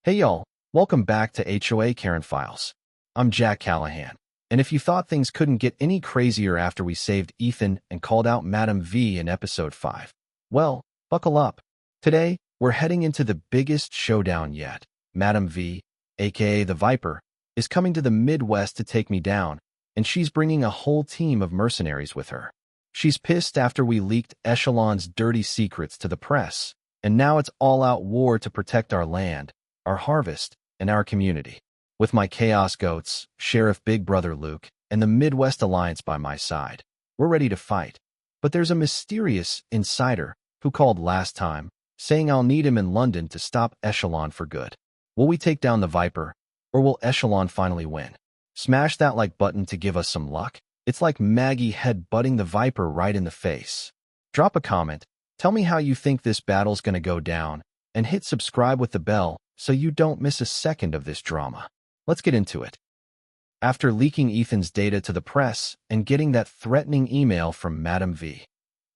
Hey y'all, welcome back to HOA Karen Files. I'm Jack Callahan, and if you thought things couldn't get any crazier after we saved Ethan and called out Madam V in episode 5, well, buckle up. Today, we're heading into the biggest showdown yet. Madam V, aka the Viper, is coming to the Midwest to take me down, and she's bringing a whole team of mercenaries with her. She's pissed after we leaked Echelon's dirty secrets to the press, and now it's all-out war to protect our land, our harvest, and our community. With my Chaos Goats, Sheriff Big Brother Luke, and the Midwest Alliance by my side, we're ready to fight. But there's a mysterious insider who called last time, saying I'll need him in London to stop Echelon for good. Will we take down the Viper, or will Echelon finally win? Smash that like button to give us some luck. It's like Maggie head-butting the Viper right in the face. Drop a comment, tell me how you think this battle's gonna go down, and hit subscribe with the bell so you don't miss a second of this drama. Let's get into it. After leaking Ethan's data to the press and getting that threatening email from Madam V.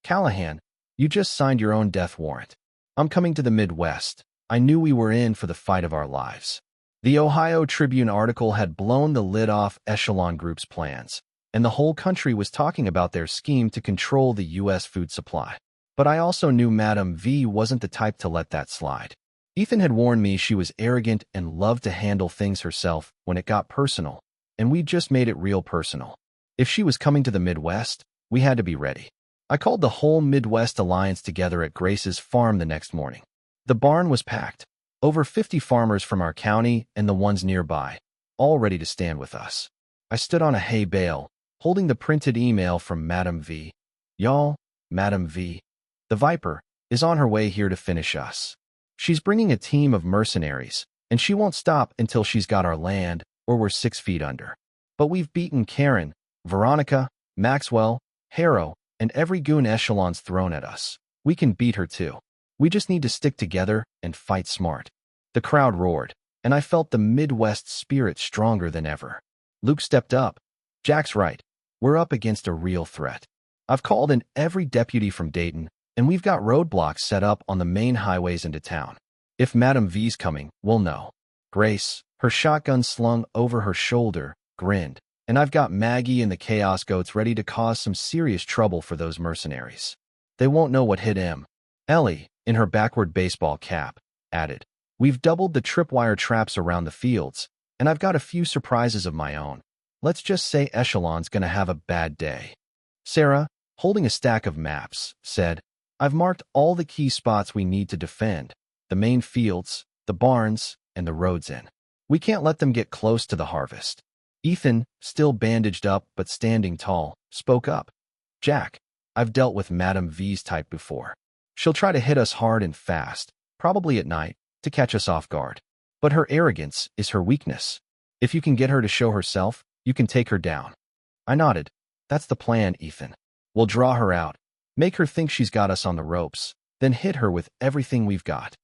Callahan, you just signed your own death warrant. I'm coming to the Midwest. I knew we were in for the fight of our lives. The Ohio Tribune article had blown the lid off Echelon Group's plans, and the whole country was talking about their scheme to control the U.S. food supply. But I also knew Madam V wasn't the type to let that slide. Ethan had warned me she was arrogant and loved to handle things herself when it got personal, and we just made it real personal. If she was coming to the Midwest, we had to be ready. I called the whole Midwest Alliance together at Grace's farm the next morning. The barn was packed, over 50 farmers from our county and the ones nearby, all ready to stand with us. I stood on a hay bale, holding the printed email from Madam V. Y'all, Madam V, the Viper, is on her way here to finish us. She's bringing a team of mercenaries, and she won't stop until she's got our land or we're 6 feet under. But we've beaten Karen, Veronica, Maxwell, Harrow, and every goon Echelon's thrown at us. We can beat her too. We just need to stick together and fight smart. The crowd roared, and I felt the Midwest spirit stronger than ever. Luke stepped up. Jack's right. We're up against a real threat. I've called in every deputy from Dayton, and we've got roadblocks set up on the main highways into town. If Madam V's coming, we'll know. Grace, her shotgun slung over her shoulder, grinned, and I've got Maggie and the Chaos Goats ready to cause some serious trouble for those mercenaries. They won't know what hit him. Ellie, in her backward baseball cap, added, we've doubled the tripwire traps around the fields, and I've got a few surprises of my own. Let's just say Echelon's gonna have a bad day. Sarah, holding a stack of maps, said, I've marked all the key spots we need to defend, the main fields, the barns, and the roads in. We can't let them get close to the harvest. Ethan, still bandaged up but standing tall, spoke up. Jack, I've dealt with Madam V's type before. She'll try to hit us hard and fast, probably at night, to catch us off guard. But her arrogance is her weakness. If you can get her to show herself, you can take her down. I nodded. That's the plan, Ethan. We'll draw her out, make her think she's got us on the ropes, then hit her with everything we've got.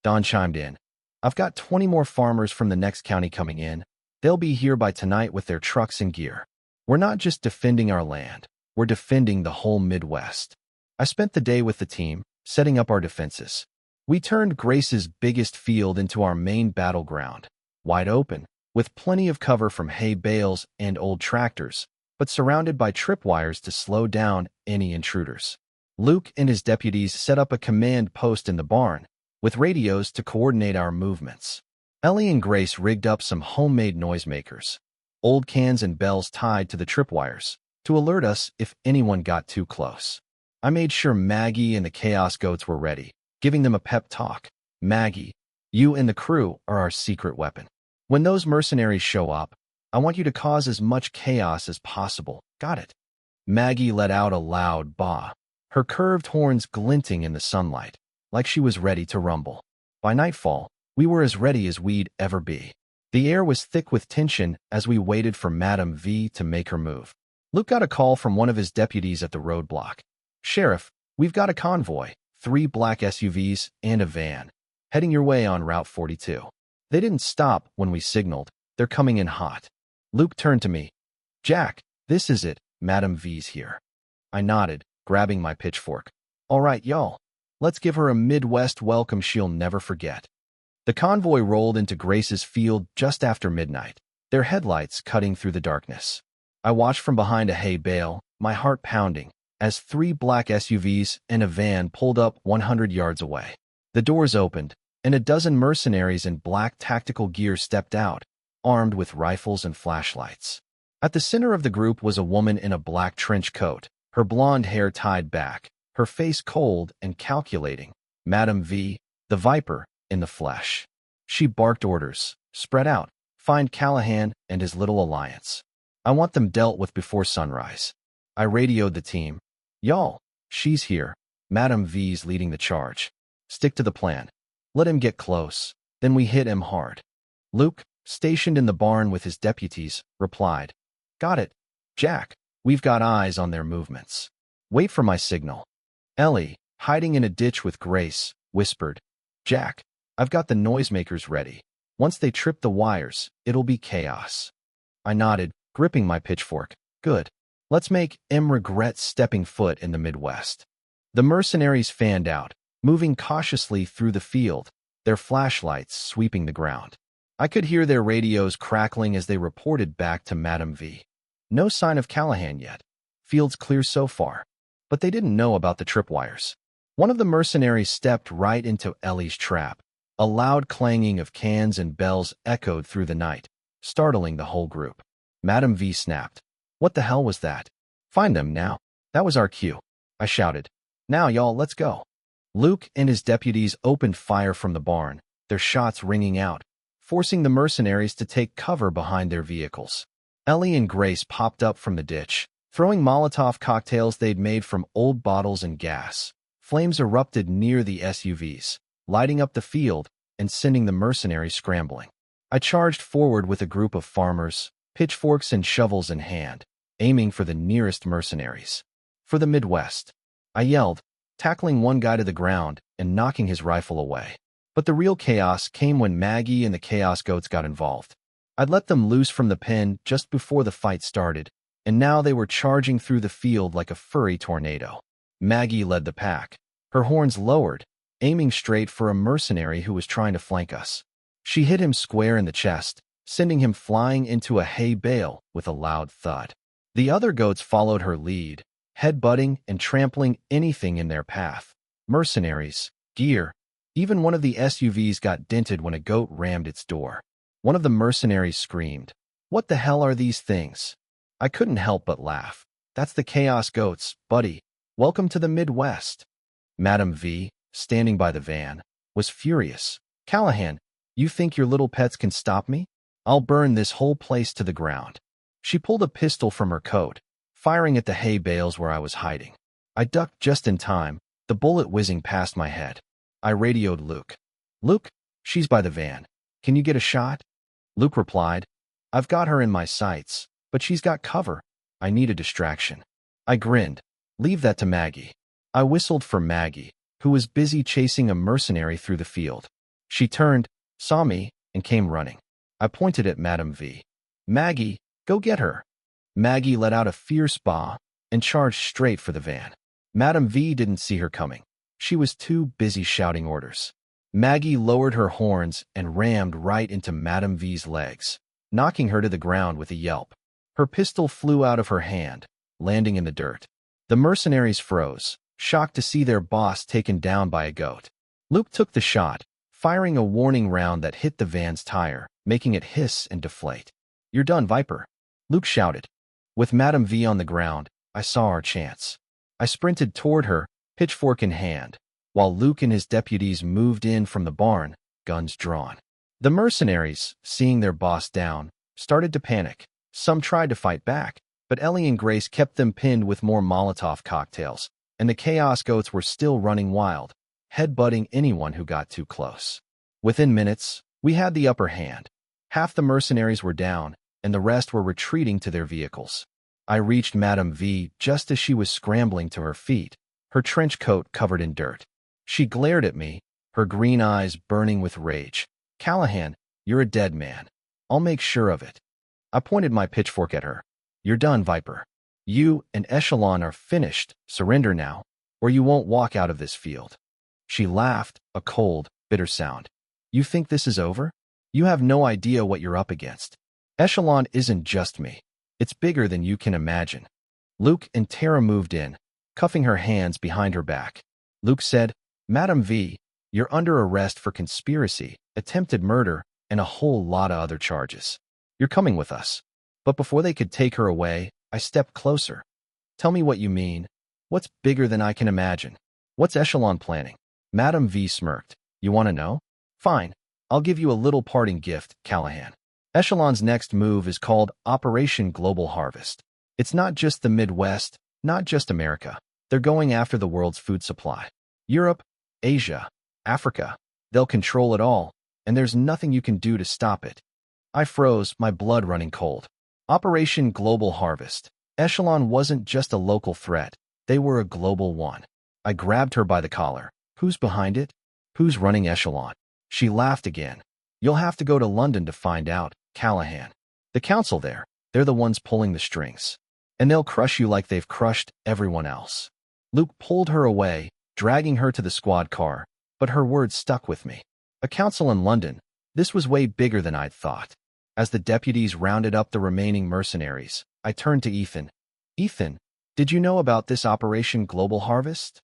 Don chimed in. I've got 20 more farmers from the next county coming in. They'll be here by tonight with their trucks and gear. We're not just defending our land, we're defending the whole Midwest. I spent the day with the team, setting up our defenses. We turned Grace's biggest field into our main battleground, wide open, with plenty of cover from hay bales and old tractors, but surrounded by tripwires to slow down any intruders. Luke and his deputies set up a command post in the barn, with radios to coordinate our movements. Ellie and Grace rigged up some homemade noisemakers, old cans and bells tied to the tripwires, to alert us if anyone got too close. I made sure Maggie and the Chaos Goats were ready, giving them a pep talk. Maggie, you and the crew are our secret weapon. When those mercenaries show up, I want you to cause as much chaos as possible. Got it? Maggie let out a loud baa, her curved horns glinting in the sunlight, like she was ready to rumble. By nightfall, we were as ready as we'd ever be. The air was thick with tension as we waited for Madam V to make her move. Luke got a call from one of his deputies at the roadblock. Sheriff, we've got a convoy, 3 black SUVs and a van, heading your way on Route 42. They didn't stop when we signaled. They're coming in hot. Luke turned to me. Jack, this is it. Madam V's here. I nodded, grabbing my pitchfork. All right, y'all. Let's give her a Midwest welcome she'll never forget. The convoy rolled into Grace's field just after midnight, their headlights cutting through the darkness. I watched from behind a hay bale, my heart pounding, as 3 black SUVs and a van pulled up 100 yards away. The doors opened, and a dozen mercenaries in black tactical gear stepped out, armed with rifles and flashlights. At the center of the group was a woman in a black trench coat, her blonde hair tied back, her face cold and calculating. Madame V, the Viper, in the flesh. She barked orders. Spread out. Find Callahan and his little alliance. I want them dealt with before sunrise. I radioed the team. Y'all, she's here. Madame V's leading the charge. Stick to the plan. Let him get close. Then we hit him hard. Luke, stationed in the barn with his deputies, replied. Got it. Jack, we've got eyes on their movements. Wait for my signal. Ellie, hiding in a ditch with Grace, whispered. Jack, I've got the noisemakers ready. Once they trip the wires, it'll be chaos. I nodded, gripping my pitchfork. Good. Let's make him regret stepping foot in the Midwest. The mercenaries fanned out, moving cautiously through the field, their flashlights sweeping the ground. I could hear their radios crackling as they reported back to Madame V. No sign of Callahan yet. Field's clear so far. But they didn't know about the tripwires. One of the mercenaries stepped right into Ellie's trap. A loud clanging of cans and bells echoed through the night, startling the whole group. Madame V snapped. What the hell was that? Find them now. That was our cue. I shouted. Now, y'all, let's go. Luke and his deputies opened fire from the barn, their shots ringing out, forcing the mercenaries to take cover behind their vehicles. Ellie and Grace popped up from the ditch, throwing Molotov cocktails they'd made from old bottles and gas. Flames erupted near the SUVs, lighting up the field and sending the mercenaries scrambling. I charged forward with a group of farmers, pitchforks and shovels in hand, aiming for the nearest mercenaries. For the Midwest. I yelled, tackling one guy to the ground and knocking his rifle away. But the real chaos came when Maggie and the Chaos Goats got involved. I'd let them loose from the pen just before the fight started, and now they were charging through the field like a furry tornado. Maggie led the pack, her horns lowered, aiming straight for a mercenary who was trying to flank us. She hit him square in the chest, sending him flying into a hay bale with a loud thud. The other goats followed her lead, headbutting and trampling anything in their path. Mercenaries, gear. Even one of the SUVs got dented when a goat rammed its door. One of the mercenaries screamed, "What the hell are these things?" I couldn't help but laugh. That's the Chaos Goats, buddy. Welcome to the Midwest. Madame V, standing by the van, was furious. Callahan, you think your little pets can stop me? I'll burn this whole place to the ground. She pulled a pistol from her coat, firing at the hay bales where I was hiding. I ducked just in time, the bullet whizzing past my head. I radioed Luke. Luke, she's by the van. Can you get a shot? Luke replied, I've got her in my sights, but she's got cover. I need a distraction. I grinned. Leave that to Maggie. I whistled for Maggie, who was busy chasing a mercenary through the field. She turned, saw me, and came running. I pointed at Madame V. Maggie, go get her. Maggie let out a fierce baw and charged straight for the van. Madame V didn't see her coming. She was too busy shouting orders. Maggie lowered her horns and rammed right into Madame V's legs, knocking her to the ground with a yelp. Her pistol flew out of her hand, landing in the dirt. The mercenaries froze, shocked to see their boss taken down by a goat. Luke took the shot, firing a warning round that hit the van's tire, making it hiss and deflate. You're done, Viper, Luke shouted. With Madame V on the ground, I saw our chance. I sprinted toward her, pitchfork in hand, while Luke and his deputies moved in from the barn, guns drawn. The mercenaries, seeing their boss down, started to panic. Some tried to fight back, but Ellie and Grace kept them pinned with more Molotov cocktails, and the Chaos Goats were still running wild, headbutting anyone who got too close. Within minutes, we had the upper hand. Half the mercenaries were down, and the rest were retreating to their vehicles. I reached Madame V just as she was scrambling to her feet, her trench coat covered in dirt. She glared at me, her green eyes burning with rage. Callahan, you're a dead man. I'll make sure of it. I pointed my pitchfork at her. You're done, Viper. You and Echelon are finished. Surrender now, or you won't walk out of this field. She laughed, a cold, bitter sound. You think this is over? You have no idea what you're up against. Echelon isn't just me. It's bigger than you can imagine. Luke and Tara moved in, cuffing her hands behind her back. Luke said, Madam V, you're under arrest for conspiracy, attempted murder, and a whole lot of other charges. You're coming with us. But before they could take her away, I stepped closer. Tell me what you mean. What's bigger than I can imagine? What's Echelon planning? Madam V smirked. You want to know? Fine. I'll give you a little parting gift, Callahan. Echelon's next move is called Operation Global Harvest. It's not just the Midwest, not just America. They're going after the world's food supply. Europe, Asia, Africa. They'll control it all, and there's nothing you can do to stop it. I froze, my blood running cold. Operation Global Harvest. Echelon wasn't just a local threat. They were a global one. I grabbed her by the collar. Who's behind it? Who's running Echelon? She laughed again. You'll have to go to London to find out, Callahan. The council there, they're the ones pulling the strings. And they'll crush you like they've crushed everyone else. Luke pulled her away, dragging her to the squad car, but her words stuck with me. A council in London. This was way bigger than I'd thought. As the deputies rounded up the remaining mercenaries, I turned to Ethan. Ethan, did you know about this Operation Global Harvest?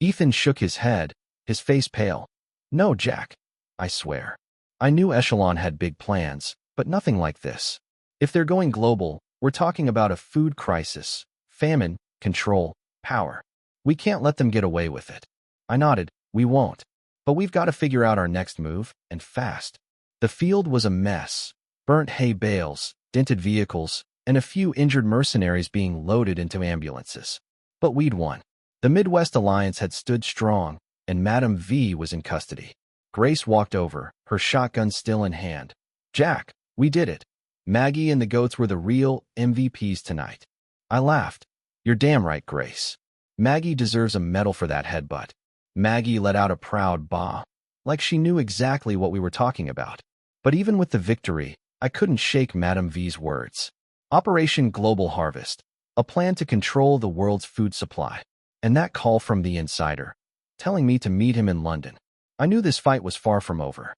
Ethan shook his head, his face pale. No, Jack. I swear. I knew Echelon had big plans, but nothing like this. If they're going global, we're talking about a food crisis, famine, control, power. We can't let them get away with it. I nodded. We won't. But we've got to figure out our next move, and fast. The field was a mess. Burnt hay bales, dented vehicles, and a few injured mercenaries being loaded into ambulances. But we'd won. The Midwest Alliance had stood strong, and Madam V was in custody. Grace walked over, her shotgun still in hand. Jack, we did it. Maggie and the goats were the real MVPs tonight. I laughed. You're damn right, Grace. Maggie deserves a medal for that headbutt. Maggie let out a proud bah, like she knew exactly what we were talking about. But even with the victory, I couldn't shake Madam V's words. Operation Global Harvest, a plan to control the world's food supply. And that call from the insider, telling me to meet him in London. I knew this fight was far from over.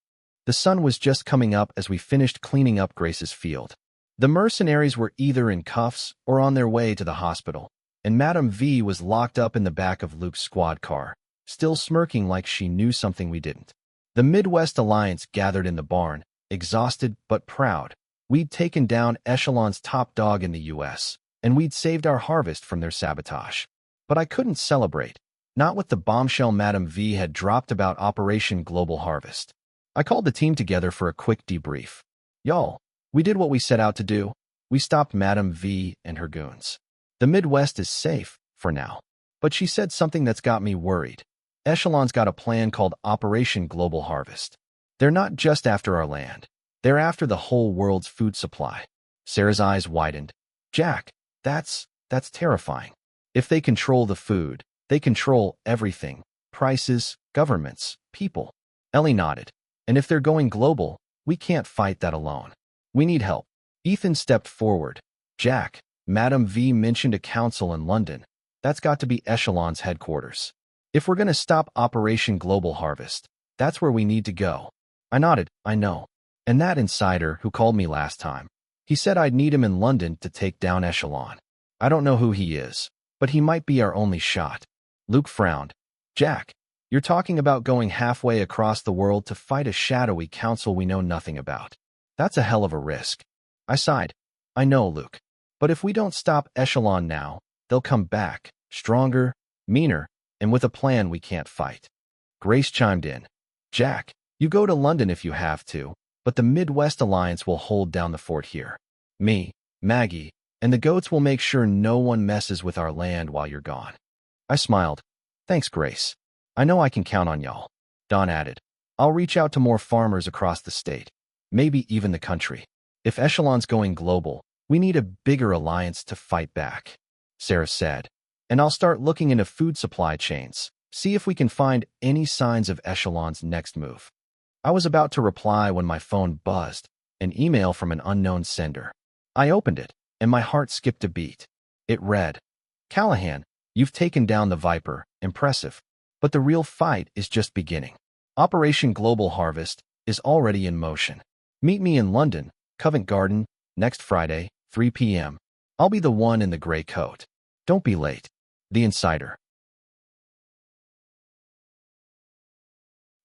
The sun was just coming up as we finished cleaning up Grace's field. The mercenaries were either in cuffs or on their way to the hospital, and Madam V was locked up in the back of Luke's squad car, still smirking like she knew something we didn't. The Midwest Alliance gathered in the barn, exhausted but proud. We'd taken down Echelon's top dog in the U.S., and we'd saved our harvest from their sabotage. But I couldn't celebrate, not with the bombshell Madam V had dropped about Operation Global Harvest. I called the team together for a quick debrief. Y'all, we did what we set out to do. We stopped Madam V and her goons. The Midwest is safe, for now. But she said something that's got me worried. Echelon's got a plan called Operation Global Harvest. They're not just after our land. They're after the whole world's food supply. Sarah's eyes widened. Jack, that's terrifying. If they control the food, they control everything. Prices, governments, people. Ellie nodded. And if they're going global, we can't fight that alone. We need help. Ethan stepped forward. Jack, Madam V mentioned a council in London. That's got to be Echelon's headquarters. If we're going to stop Operation Global Harvest, that's where we need to go. I nodded. I know. And that insider who called me last time, he said I'd need him in London to take down Echelon. I don't know who he is, but he might be our only shot. Luke frowned. Jack, you're talking about going halfway across the world to fight a shadowy council we know nothing about. That's a hell of a risk. I sighed. I know, Luke. But if we don't stop Echelon now, they'll come back, stronger, meaner, and with a plan we can't fight. Grace chimed in. Jack, you go to London if you have to, but the Midwest Alliance will hold down the fort here. Me, Maggie, and the goats will make sure no one messes with our land while you're gone. I smiled. Thanks, Grace. I know I can count on y'all. Don added. I'll reach out to more farmers across the state, maybe even the country. If Echelon's going global, we need a bigger alliance to fight back, Sarah said. And I'll start looking into food supply chains, see if we can find any signs of Echelon's next move. I was about to reply when my phone buzzed, an email from an unknown sender. I opened it, and my heart skipped a beat. It read, Callahan, you've taken down the Viper, impressive. But the real fight is just beginning. Operation Global Harvest, is already in motion. Meet me in London, Covent Garden, next Friday, 3 p.m. I'll be the one in the gray coat. Don't be late. The Insider.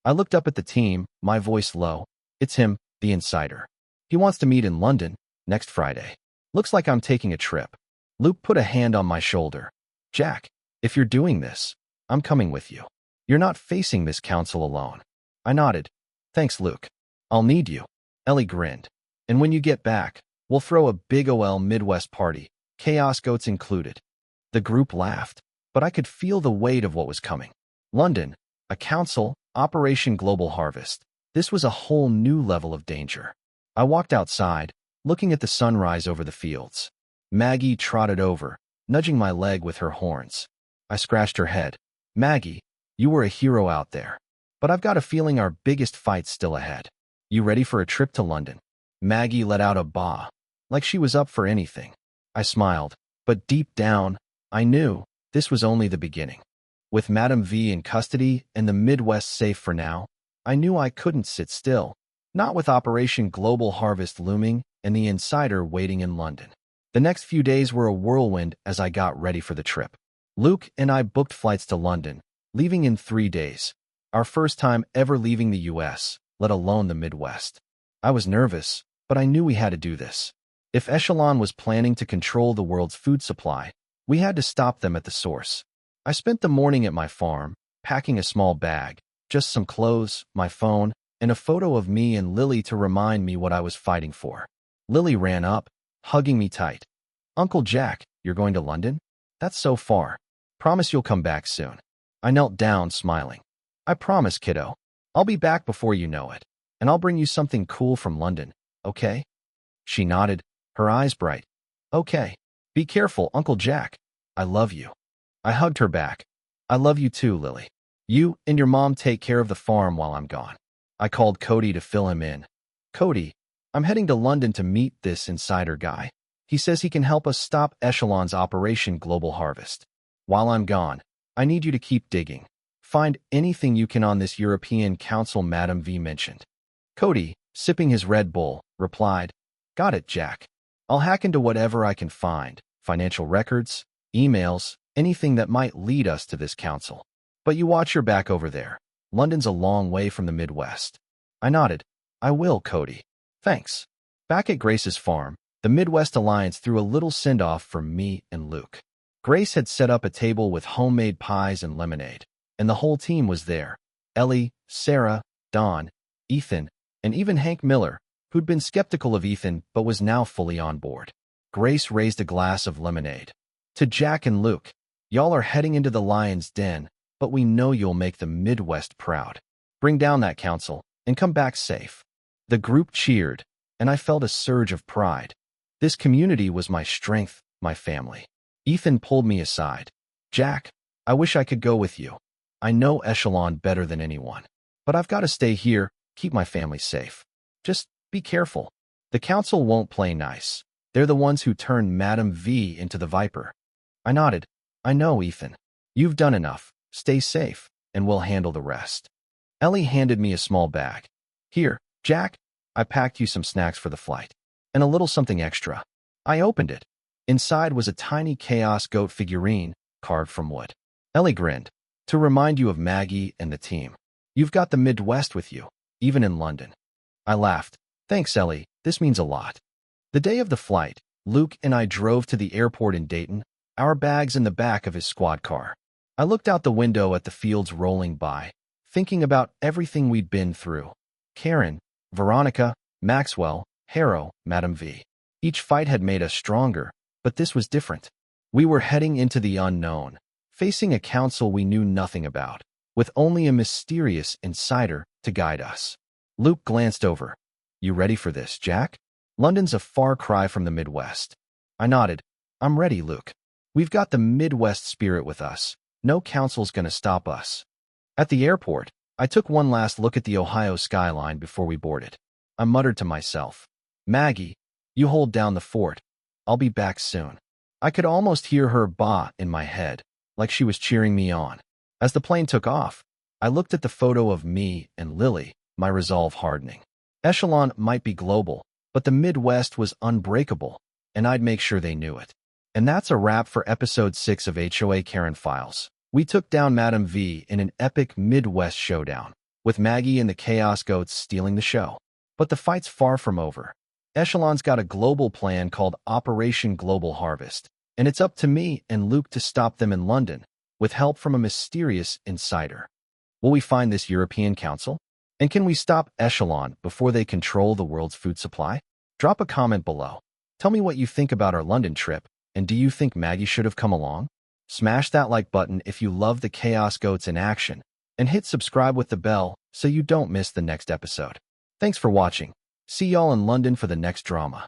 I looked up at the team, my voice low. It's him, the Insider. He wants to meet in London, next Friday. Looks like I'm taking a trip. Luke put a hand on my shoulder. Jack, if you're doing this, I'm coming with you. You're not facing this council alone. I nodded. Thanks, Luke. I'll need you. Ellie grinned. And when you get back, we'll throw a big OL Midwest party, Chaos Goats included. The group laughed, but I could feel the weight of what was coming. London, a council, Operation Global Harvest. This was a whole new level of danger. I walked outside, looking at the sunrise over the fields. Maggie trotted over, nudging my leg with her horns. I scratched her head. Maggie, you were a hero out there. But I've got a feeling our biggest fight's still ahead. You ready for a trip to London? Maggie let out a bah, like she was up for anything. I smiled, but deep down, I knew this was only the beginning. With Madam V in custody and the Midwest safe for now, I knew I couldn't sit still, not with Operation Global Harvest looming and the Insider waiting in London. The next few days were a whirlwind as I got ready for the trip. Luke and I booked flights to London, leaving in 3 days. Our first time ever leaving the US, let alone the Midwest. I was nervous, but I knew we had to do this. If Echelon was planning to control the world's food supply, we had to stop them at the source. I spent the morning at my farm, packing a small bag, just some clothes, my phone, and a photo of me and Lily to remind me what I was fighting for. Lily ran up, hugging me tight. Uncle Jack, you're going to London? That's so far. Promise you'll come back soon. I knelt down, smiling. I promise, kiddo. I'll be back before you know it, and I'll bring you something cool from London, okay? She nodded, her eyes bright. Okay. Be careful, Uncle Jack. I love you. I hugged her back. I love you too, Lily. You and your mom take care of the farm while I'm gone. I called Cody to fill him in. Cody, I'm heading to London to meet this Insider guy. He says he can help us stop Echelon's Operation Global Harvest. While I'm gone, I need you to keep digging. Find anything you can on this European Council Madam V mentioned. Cody, sipping his Red Bull, replied, Got it, Jack. I'll hack into whatever I can find, financial records, emails, anything that might lead us to this council. But you watch your back over there. London's a long way from the Midwest. I nodded. I will, Cody. Thanks. Back at Grace's farm, the Midwest Alliance threw a little send-off for me and Luke. Grace had set up a table with homemade pies and lemonade, and the whole team was there. Ellie, Sarah, Dawn, Ethan, and even Hank Miller, who'd been skeptical of Ethan but was now fully on board. Grace raised a glass of lemonade. To Jack and Luke, y'all are heading into the lion's den, but we know you'll make the Midwest proud. Bring down that council and come back safe. The group cheered, and I felt a surge of pride. This community was my strength, my family. Ethan pulled me aside. Jack, I wish I could go with you. I know Echelon better than anyone, but I've got to stay here, keep my family safe. Just be careful. The council won't play nice. They're the ones who turned Madam V into the Viper. I nodded. I know, Ethan. You've done enough. Stay safe, and we'll handle the rest. Ellie handed me a small bag. Here, Jack, I packed you some snacks for the flight, and a little something extra. I opened it. Inside was a tiny Chaos Goat figurine, carved from wood. Ellie grinned. To remind you of Maggie and the team. You've got the Midwest with you, even in London. I laughed. Thanks, Ellie. This means a lot. The day of the flight, Luke and I drove to the airport in Dayton, our bags in the back of his squad car. I looked out the window at the fields rolling by, thinking about everything we'd been through. Karen, Veronica, Maxwell, Harrow, Madam V. Each fight had made us stronger, but this was different. We were heading into the unknown, facing a council we knew nothing about, with only a mysterious insider to guide us. Luke glanced over. You ready for this, Jack? London's a far cry from the Midwest. I nodded. I'm ready, Luke. We've got the Midwest spirit with us. No council's gonna stop us. At the airport, I took one last look at the Ohio skyline before we boarded. I muttered to myself, Maggie, you hold down the fort. I'll be back soon. I could almost hear her bah in my head, like she was cheering me on. As the plane took off, I looked at the photo of me and Lily, my resolve hardening. Echelon might be global, but the Midwest was unbreakable, and I'd make sure they knew it. And that's a wrap for episode 6 of HOA Karen Files. We took down Madam V in an epic Midwest showdown, with Maggie and the Chaos Goats stealing the show. But the fight's far from over. Echelon's got a global plan called Operation Global Harvest, and it's up to me and Luke to stop them in London, with help from a mysterious insider. Will we find this European Council? And can we stop Echelon before they control the world's food supply? Drop a comment below. Tell me what you think about our London trip, and do you think Maggie should have come along? Smash that like button if you love the Chaos Goats in action, and hit subscribe with the bell so you don't miss the next episode. Thanks for watching. See y'all in London for the next drama.